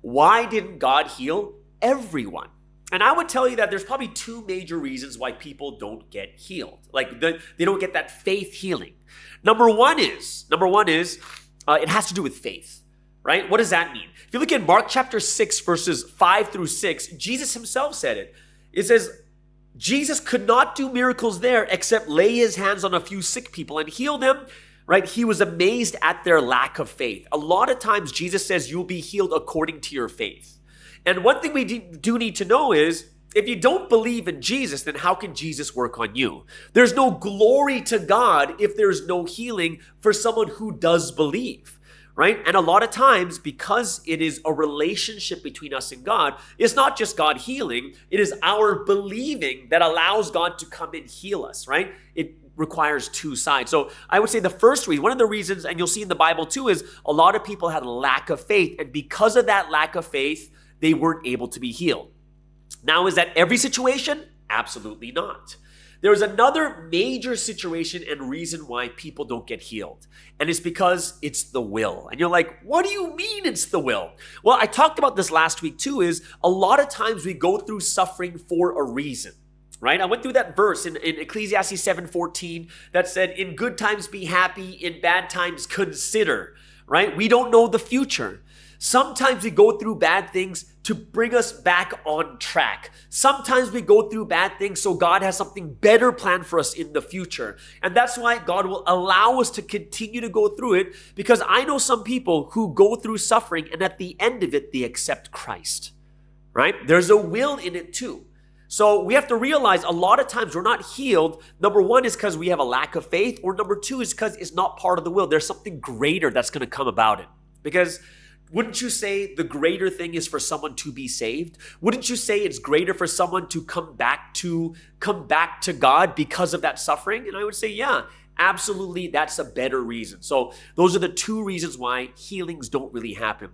why didn't God heal everyone? And I would tell you that there's probably two major reasons why people don't get healed. Like they don't get that faith healing. Number one is it has to do with faith, right? What does that mean? If you look at Mark chapter 6, verses 5 through 6, Jesus himself said it. It says, Jesus could not do miracles there except lay his hands on a few sick people and heal them, right? He was amazed at their lack of faith. A lot of times Jesus says you'll be healed according to your faith. And one thing we do need to know is, if you don't believe in Jesus, then how can Jesus work on you? There's no glory to God if there's no healing for someone who does believe, right? And a lot of times, because it is a relationship between us and God, it's not just God healing, it is our believing that allows God to come and heal us, right? It requires two sides. So I would say the first reason, one of the reasons, and you'll see in the Bible too, is a lot of people had a lack of faith. And because of that lack of faith, they weren't able to be healed. Now, is that every situation? Absolutely not. There's another major situation and reason why people don't get healed. And it's because it's the will. And you're like, what do you mean it's the will? Well, I talked about this last week too, is a lot of times we go through suffering for a reason. Right? I went through that verse in Ecclesiastes 7:14 that said, in good times be happy, in bad times consider, right? We don't know the future. Sometimes we go through bad things to bring us back on track. Sometimes we go through bad things so God has something better planned for us in the future. And that's why God will allow us to continue to go through it, because I know some people who go through suffering and at the end of it, they accept Christ, right? There's a will in it too. So we have to realize a lot of times we're not healed. Number one is because we have a lack of faith, or number two is because it's not part of the will. There's something greater that's going to come about it. Because wouldn't you say the greater thing is for someone to be saved? Wouldn't you say it's greater for someone to come back to God because of that suffering? And I would say, yeah, absolutely, that's a better reason. So those are the two reasons why healings don't really happen.